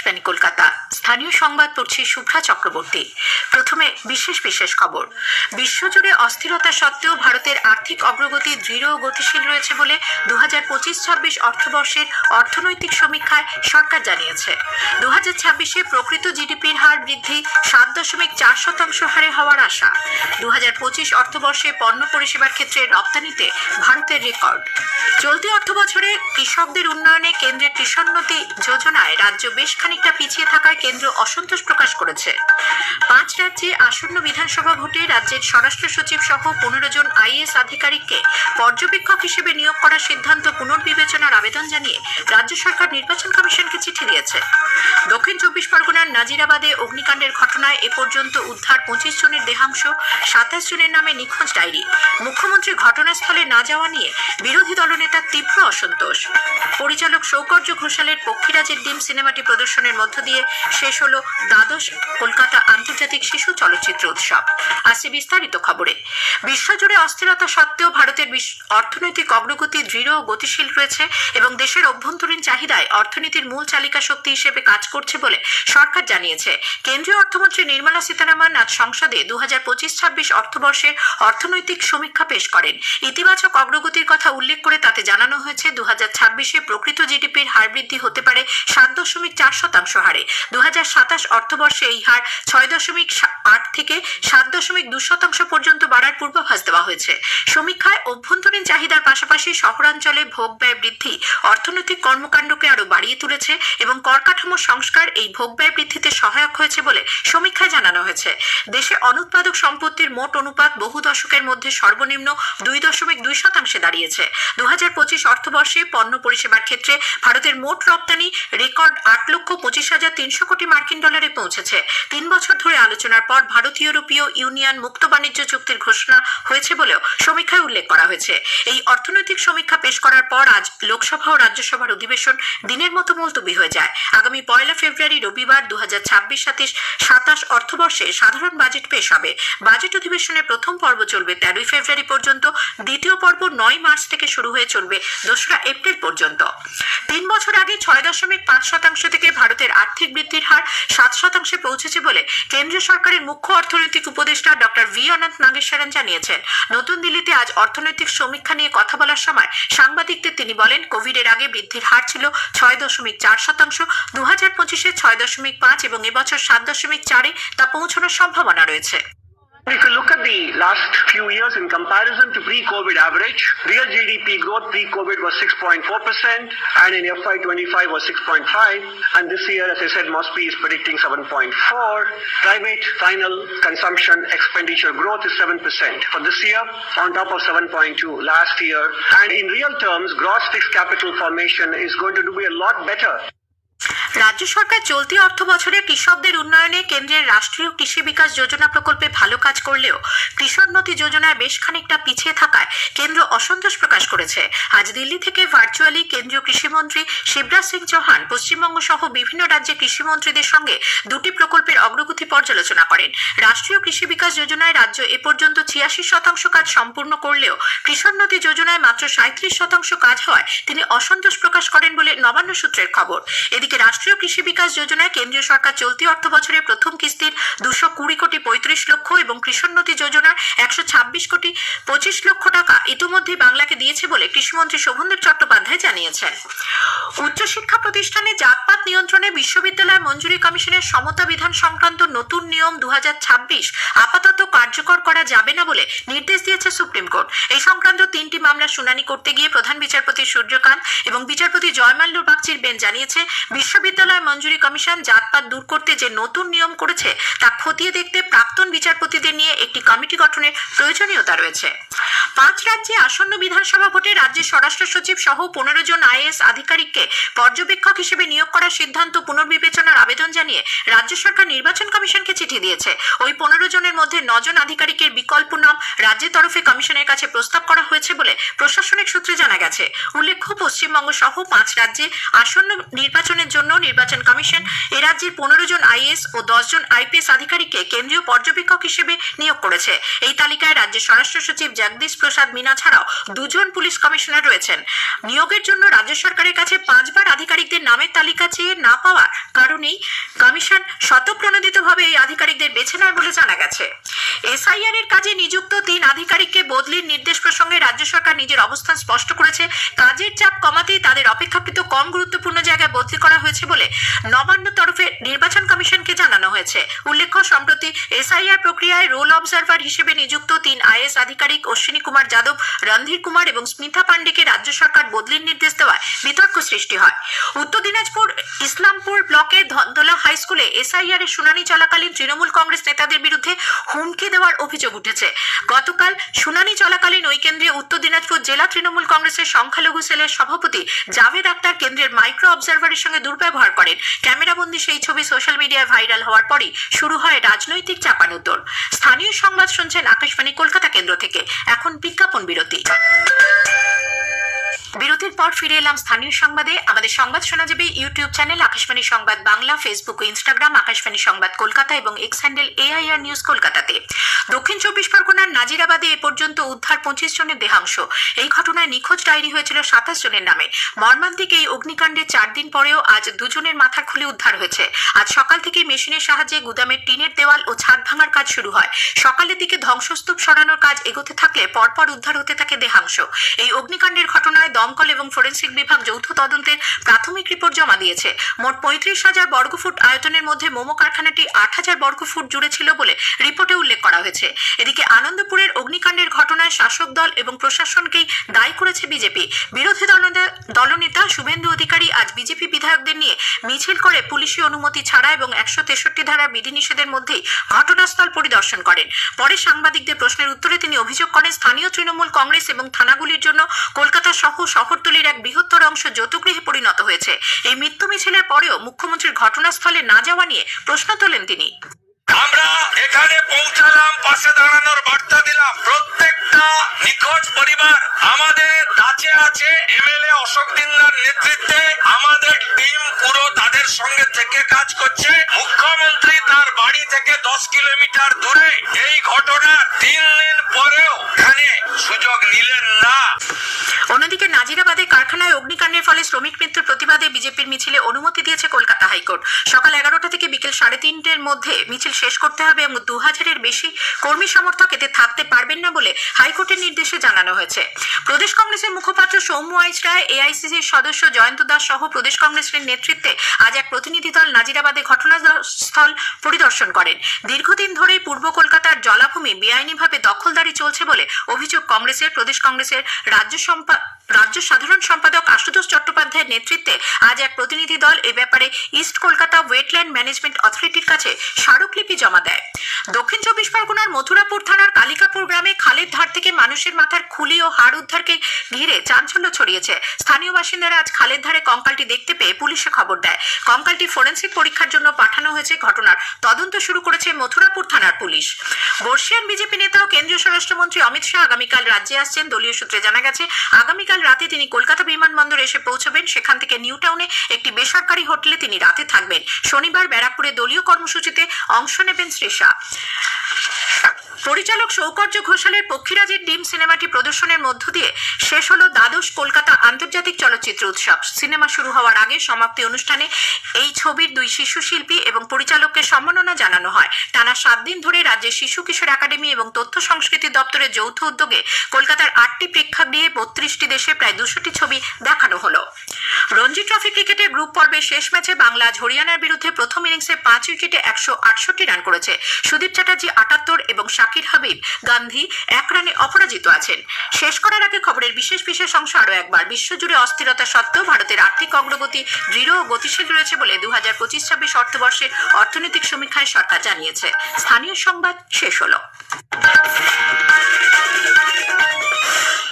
আকাশবাণী কলকাতা। স্থানীয় সংবাদ পড়ছি শুভ্রা চক্রবর্তী। প্রথমে বিশেষ খবর। বিশ্বজুড়ে অস্থিরতা সত্ত্বেও ভারতের আর্থিক অগ্রগতি দৃঢ় ও গতিশীল রয়েছে বলে 2025-26 অর্থবর্ষের অর্থনৈতিক সমীক্ষায় সরকার জানিয়েছে। 2026-এ প্রকৃত জিডিপির হার বৃদ্ধি 7.4% হারে হওয়ার আশা। 2025 অর্থবর্ষে পণ্য পরিষেবার ক্ষেত্রে রপ্তানিতে ভারতের রেকর্ড। চলতি অর্থবছরে কৃষকদের উন্নয়নে কেন্দ্রের কৃষোন্নতি যোজনায় রাজ্য বেশ খানিকটা পিছিয়ে থাকায় কেন্দ্র অসন্তোষ প্রকাশ করেছে। 5 রাজ্যে আসন্ন বিধানসভা ভোটে রাজ্যের স্বরাষ্ট্র সচিব সহ 15 জন আইএএস আধিকারিককে পর্যবেক্ষক হিসেবে নিয়োগ করার সিদ্ধান্ত পুনর্বিবেচনার আবেদন জানিয়ে রাজ্য সরকার নির্বাচন কমিশনকে চিঠি দিয়েছে। দক্ষিণ 24 পরগনার নাজিরাবাদে অগ্নিকাণ্ডের ঘটনায় এ পর্যন্ত উদ্ধার 25 জনের দেহাংশ, 27 জনের নামে নিখোঁজ ডায়েরি। মুখ্যমন্ত্রী ঘটনাস্থলে না যাওয়া নিয়ে বিরোধী দলনেতার তীব্র অসন্তোষ। পরিচালক সৌকর্য ঘোষালের পক্ষীরাজের ডিম সিনেমাটি প্রদর্শনের মধ্য দিয়ে শেষ হলো দ্বাদশ কলকাতা আন্তর্জাতিক শিশু চলচ্চিত্র উৎসব। আসছে বিস্তারিত খবরে। বিশ্বজুড়ে অস্থিরতা সত্ত্বেও ভারতের অর্থনৈতিক অগ্রগতি দৃঢ় ও গতিশীল রয়েছে এবং দেশের অভ্যন্তরীণ চাহিদায় অর্থনীতির মূল চালিকা শক্তি হিসেবে কাজ করছে বলে সরকার জানিয়েছে। কেন্দ্রীয় অর্থমন্ত্রী নির্মলা সীতারামন আজ সংসদে 2025-26 অর্থবর্ষের অর্থনৈতিক সমীক্ষা পেশ করেন। ইতিবাচক অগ্রগতির কথা উল্লেখ করে তাতে জানানো হয়েছে 2026-এ প্রকৃত জিডিপির হার বৃদ্ধি হতে পারে 7.4% হারে। 2027 অর্থবর্ষে এই হার 6.8 থেকে 7.2% পর্যন্ত বাড়ার পূর্বাভাস দেওয়া হয়েছে। সমীক্ষায় অভ্যন্তরীণ চাহিদার পাশাপাশি শহরাঞ্চলে ভোগ ব্যয় বৃদ্ধি অর্থনৈতিক কর্মকাণ্ডকে আরো বাড়িয়ে তুলেছে এবং কর কাঠামো সংস্কার এই ভোগ ব্যয় বৃদ্ধিতে সহায়ক হয়েছে বলে সমীক্ষায় জানানো হয়েছে। দেশে অনুৎপাদক সম্পত্তির মোট অনুপাত বহু দশকের মধ্যে সর্বনিম্ন 2.2% দাঁড়িয়েছে। 2025 অর্থবর্ষে পণ্য পরিষেবার ক্ষেত্রে ভারতের মোট রপ্তানি রেকর্ড 8,25,300 কোটি মার্কিন ডলারে পৌঁছেছে। 3 বছর ধরে আলোচনার পর ভারত ইউরোপীয় ইউনিয়ন মুক্ত বাণিজ্য চুক্তির ঘোষণা হয়েছে বলেও সমীক্ষায় উল্লেখ করা হয়েছে। এই অর্থনৈতিক সমীক্ষা পেশ করার পর আজ লোকসভা ও রাজ্যসভার অধিবেশন দিনের মতো মুলতবি হয়ে যায়। আগামী 1 ফেব্রুয়ারি রবিবার 2026-27 অর্থবর্ষে সাধারণ বাজেট পেশ হবে। বাজেট অধিবেশনের প্রথম পর্ব চলবে 13 ফেব্রুয়ারি পর্যন্ত, দ্বিতীয় পর্ব 9 মার্চ থেকে শুরু হয়ে চলবে 2 এপ্রিল পর্যন্ত। 3 বছর আগে 6.5% থেকে ভারতের আর্থিক বৃদ্ধির হার 7% পৌঁছেছে বলে কেন্দ্রীয় সরকারের মুখ্য অর্থনৈতিক উপদেষ্টা ডক্টর ভি অনন্ত নাগেশ্বরন জানিয়েছেন। নতুন দিল্লিতে আজ অর্থনৈতিক সমীক্ষা নিয়ে কথা বলার সময় সাংবাদিকদের তিনি বলেন, কোভিডের আগে বৃদ্ধির হার ছিল 6.4%, 2025-এ 6.5 এবং এবছর 7.4-এ তা পৌঁছানোর সম্ভাবনা রয়েছে। If you look at the last few years in comparison to pre-COVID average, real GDP growth pre-COVID was 6.4% and in FY25 was 6.5, and this year, as I said, Mosby is predicting 7.4. Private final consumption expenditure growth is 7% for this year on top of 7.2 last year, and in real terms, gross fixed capital formation is going to be a lot better. রাজ্য সরকার চলতি অর্থ বছরে কৃষকদের উন্নয়নে কেন্দ্রের রাষ্ট্রীয় কৃষি বিকাশ যোজনা প্রকল্পে ভালো কাজ করলেও কৃষোন্নতি যোজনায় বেশ খানিকটা পিছিয়ে থাকায় কেন্দ্র অসন্তোষ প্রকাশ করেছে। আজ দিল্লি থেকে ভার্চুয়ালি কেন্দ্রীয় কৃষিমন্ত্রী শিবরাজ সিং চৌহান পশ্চিমবঙ্গ সহ বিভিন্ন রাজ্যের কৃষিমন্ত্রীদের সঙ্গে দুটি প্রকল্পের অগ্রগতি পর্যালোচনা করেন। রাষ্ট্রীয় কৃষি বিকাশ যোজনায় রাজ্য এ পর্যন্ত 86% কাজ সম্পূর্ণ করলেও কৃষোন্নতি যোজনায় মাত্র 37% কাজ হওয়ায় তিনি অসন্তোষ প্রকাশ করেন বলে নবান্ন সূত্রের খবর। এদিকে রাষ্ট্রীয় কৃষি বিকাশ যোজনায় কেন্দ্রীয় সরকার চলতি অর্থ বছরে প্রথম কিস্তির 220 কোটি 35 লক্ষ এবং কৃষোন্নতি যোজনার 126 কোটি 25 লক্ষ টাকা ইতিমধ্যে বাংলাকে দিয়েছে বলে কৃষিমন্ত্রী শোভনদেব চট্টোপাধ্যায় জানিয়েছেন। উচ্চশিক্ষা প্রতিষ্ঠানে জাতপাত নিয়ন্ত্রণে বিশ্ববিদ্যালয় মঞ্জুরি কমিশনের সমতা বিধান সংক্রান্ত নতুন নিয়ম 2026 আপাতত কার্যকর করা যাবে না বলে নির্দেশ দিয়েছে সুপ্রিম কোর্ট। এই সংক্রান্ত 3টি মামলা শুনানি করতে গিয়ে প্রধান বিচারপতি সূর্যকান্ত এবং বিচারপতি জয়মাল্য বাগচির বেঞ্চ জানিয়েছে, বিশ্ববিদ্যালয় মঞ্জুরি কমিশন জাতপাত দূর করতে যে নতুন নিয়ম করেছে তা খতিয়ে দেখতে প্রাক্তন বিচারপতিদের নিয়ে একটি কমিটি গঠনের প্রয়োজনীয়তা রয়েছে। 5 রাজ্যে আসন্ন বিধানসভা ভোটে রাজ্যের স্বরাষ্ট্র সচিব সহ 15 জন আইএএস আধিকারিককে পর্যবেক্ষক হিসেবে নিয়োগ করার সিদ্ধান্ত পুনর্বিবেচনার আবেদন জানিয়ে রাজ্য সরকার নির্বাচন কমিশনকে চিঠি দিয়েছে। ওই 15 জনের মধ্যে 9 জন আধিকারিকের বিকল্প নাম রাজ্যের তরফে কমিশনের কাছে প্রস্তাব করা হয়েছে বলে প্রশাসনিক সূত্রে জানা গেছে। উল্লেখ্য, পশ্চিমবঙ্গ সহ 5 রাজ্যে আসন্ন নির্বাচনের জন্য নির্বাচন কমিশন এ রাজ্যের 15 জন আইএএস ও 10 জন আইপিএস আধিকারিককে কেন্দ্রীয় পর্যবেক্ষক হিসেবে নিয়োগ করেছে। এই তালিকায় রাজ্যের স্বরাষ্ট্র সচিব জগদীশ প্রসাদ মিনা ছাড়াও 2 জন পুলিশ কমিশনার রয়েছেন। নিয়োগের জন্য রাজ্য সরকারের কাছে 5 বার আধিকারিকদের নামের তালিকা চেয়ে না পাওয়ার কারণেই কমিশন স্বতঃপ্রণোদিতভাবে এই আধিকারিকদের বেছে নেয় বলে জানা গেছে। এসআইআর এর কাজে নিযুক্ত 3 আধিকারিককে বদলির নির্দেশ প্রসঙ্গে রাজ্য সরকার নিজের অবস্থান স্পষ্ট করেছে। কাজের চাপ কমাতেই তাদের অপেক্ষাকৃত কম গুরুত্বপূর্ণ জায়গায় বদলি করা হয়েছে বলে নবান্ন তরফে নির্বাচন কমিশনকে জানানো হয়েছে। উল্লেখ্য, সম্প্রতি এসআইআর প্রক্রিয়ায় রোল অবজারভার হিসেবে নিযুক্ত 3 আইএস আধিকারিক অশ্বিনী কুমার যাদব, রণধীর কুমার এবং স্মিতা পান্ডেকে রাজ্য সরকার বদলির নির্দেশ দেওয়ায় বিতর্ক সৃষ্টি হয়। উত্তর দিনাজপুর ইসলামপুর ব্লকের ধনতলা হাই স্কুলে এসআইআর এর শুনানি চলাকালীন তৃণমূল কংগ্রেস নেতাদের বিরুদ্ধে হুমকি দেওয়ার অভিযোগ উঠেছে। গতকাল শুনানি চলাকালীন ওই কেন্দ্রে উত্তর দিনাজপুর জেলা তৃণমূল কংগ্রেসের সংখ্যালঘু সেলের সভাপতি জাভেদ আক্তার কেন্দ্রের মাইক্রো অবজারভারের সঙ্গে দুর্ব্যবহার করেন। ক্যামেরাবন্দি সেই ছবি সোশ্যাল মিডিয়ায় ভাইরাল হওয়ার পরই শুরু হয় রাজনৈতিক চাপানুতর। স্থানীয় সংবাদ শুনছেন আকাশবাণী কলকাতা কেন্দ্র থেকে। এখন বিজ্ঞাপন বিরতি। বিরতির পর ফিরে এলাম স্থানীয় সংবাদে। আমাদের সংবাদ শোনা যাবে ইউটিউব চ্যানেল আকাশবাণী সংবাদ বাংলা, ফেসবুক ও ইনস্টাগ্রাম আকাশবাণী সংবাদ কলকাতা এবং এক্স হ্যান্ডেল AIR নিউজ কলকাতাতে। দক্ষিণ 24 পরগনার নাজিরাবাদে এ পর্যন্ত উদ্ধার 25 জনের দেহাংশ। এই ঘটনায় নিখোঁজ ডায়েরি হয়েছিল 27 জনের নামে। মর্মান্তিক এই অগ্নিকাণ্ডে 4 দিন পরেও আজ 2 জনের মাথার খুলি উদ্ধার হয়েছে। আজ সকাল থেকে মেশিনের সাহায্যে গুদামের টিনের দেওয়াল ও ছাদ ভাঙার কাজ শুরু হয়। সকালের দিকে ধ্বংসস্তূপ সরানোর কাজ এগোতে থাকলে পরপর উদ্ধার হতে থাকে দেহাংশ। এই অগ্নিকাণ্ডের ঘটনায় দমকল এবং ফরেনসিক বিভাগ যৌথ তদন্তের প্রাথমিক রিপোর্ট জমা দিয়েছে। মোট 35,000 বর্গফুট আয়তনের মধ্যে মোমো কারখানাটি 8,000 বর্গফুট জুড়ে ছিল বলে রিপোর্টে উল্লেখ করা হয়েছে। এদিকে আনন্দপুরের অগ্নিকাণ্ডের ঘটনায় শাসক দল এবং প্রশাসনকেই দায়ী করেছে বিজেপি। বিরোধী দলনেতা শুভেন্দু অধিকারী আজ বিজেপি বিধায়কদের নিয়ে মিছিল করে পুলিশি অনুমতি ছাড়া এবং 163 ধারার বিধিনিষেধের মধ্যেই ঘটনাস্থল পরিদর্শন করেন। পরে সাংবাদিকদের প্রশ্নের উত্তরে তিনি অভিযোগ করেন, স্থানীয় তৃণমূল কংগ্রেস এবং থানাগুলির জন্য কলকাতা সহ শহরতলির এক বৃহত্তর অংশ যৌতুগৃহে পরিণত হয়েছে। এই মৃত্যু মিছিলের পরেও মুখ্যমন্ত্রীর ঘটনাস্থলে না যাওয়া নিয়ে প্রশ্ন তোলেন তিনি। আমরা এখানে পৌঁছালাম, পাশে দাঁড়ানোর বার্তা দিলাম। প্রত্যেকটা নিখোঁজ পরিবার আমাদের কাছে আছে। MLA অশোক দিন্দার নেতৃত্বে আমাদের টিম পুরো তাদের সঙ্গে থেকে কাজ করছে। মুখ্যমন্ত্রী তার বাড়ি থেকে 10 কিলোমিটার দূরে। এই ঘটনা 3 দিন পরেও এখানে সুযোগ নিলেন না। অন্যদিকে নাজিরাবাদে কারখানায় অগ্নিকাণ্ডের ফলে শ্রমিক মৃত্যুর প্রতিবাদে বিজেপির মিছিলে অনুমতি দিয়েছে কলকাতা হাইকোর্ট। সকাল 11টা থেকে বিকেল 3:30-এর মধ্যে মিছিল শেষ করতে হবে এবং 2000-এর বেশি কর্মী সমর্থক এতে থাকতে পারবেন না বলে হাইকোর্টের নির্দেশে জানানো হয়েছে। প্রদেশ কংগ্রেসের মুখপাত্র সৌম্য আইচ রায়, AICCর সদস্য জয়ন্ত দাস সহ প্রদেশ কংগ্রেসের নেতৃত্বে আজ এক প্রতিনিধি দল নাজিরাবাদে ঘটনাস্থল পরিদর্শন করেন। দীর্ঘদিন ধরেই পূর্ব কলকাতার জলাভূমি বেআইনিভাবে দখলদারি চলছে বলে অভিযোগ কংগ্রেসের। প্রদেশ কংগ্রেসের রাজ্য সাধারণ সম্পাদক আশুতোষ চট্টোপাধ্যায়ের নেতৃত্বে আজ এক প্রতিনিধি দল এ ব্যাপারে ইস্ট কলকাতা ওয়েটল্যান্ড ম্যানেজমেন্ট অথরিটির কাছে স্মারকলিপি জমা দেয়। দক্ষিণ 24 পরগনার মথুরাপুর থানার কালিকাপুর গ্রামে খালের ধার থেকে মানুষের মাথার খুলি ও হাড় উদ্ধারকে ঘিরে চাঞ্চল্য ছড়িয়েছে। স্থানীয় বাসিন্দারা আজ খালের ধারে কঙ্কালটি দেখতে পেয়ে পুলিশে খবর দেয়। কঙ্কালটি ফরেনসিক পরীক্ষার জন্য পাঠানো হয়েছে। ঘটনার তদন্ত শুরু করেছে মথুরাপুর থানার পুলিশ। বর্ষিয়ান বিজেপি নেতা ও কেন্দ্রীয় স্বরাষ্ট্রমন্ত্রী অমিত শাহ আগামীকাল রাজ্যে আসছেন। দলীয় সূত্রে জানা গেছে, আগামীকাল রাতে তিনি কলকাতা বিমানবন্দরে এসে পৌঁছবেন। সেখান থেকে নিউ টাউনে একটি বেসরকারি হোটেলে তিনি রাতে থাকবেন। শনিবার ব্যারাকপুরে দলীয় কর্মসূচিতে অংশ নেবেন শ্রী শাহ। পরিচালক সৌকর্য ঘোষালের পক্ষীরাজের ডিম সিনেমাটি প্রদর্শনের মধ্য দিয়ে শেষ হলো দ্বাদশ কলকাতা আন্তর্জাতিক চলচ্চিত্র উৎসব। সিনেমা শুরু হওয়ার আগে সমাপ্তি অনুষ্ঠানে এই ছবির 2 শিশু শিল্পী এবং পরিচালককে সম্মাননা জানানো হয়। টানা 7 দিন ধরে রাজ্যের শিশু কিশোর একাডেমি এবং তথ্য সংস্কৃতি দপ্তরের যৌথ উদ্যোগে কলকাতার 8টি প্রেক্ষাগৃহে 32টি দেশে প্রায় 200টি ছবি দেখানো হলো। রঞ্জি ট্রফি ক্রিকেটের গ্রুপ পর্বের শেষ ম্যাচে বাংলা আজ হরিয়ানার বিরুদ্ধে প্রথম ইনিংসে 5 উইকেটে 168 রান করেছে। সুদীপ চ্যাটার্জি 78 এবং শাকির হাবিব গান্ধী 1 রানে অপরাজিত আছেন। শেষ করার আগে খবরের বিশেষ অংশ আরো একবার। বিশ্বজুড়ে অস্থিরতা সত্ত্বেও ভারতের আর্থিক অগ্রগতি দৃঢ় ও গতিশীল রয়েছে বলে 2025-26 অর্থবর্ষের অর্থনৈতিক সমীক্ষায় সরকার জানিয়েছে। স্থানীয় সংবাদ শেষ হলো।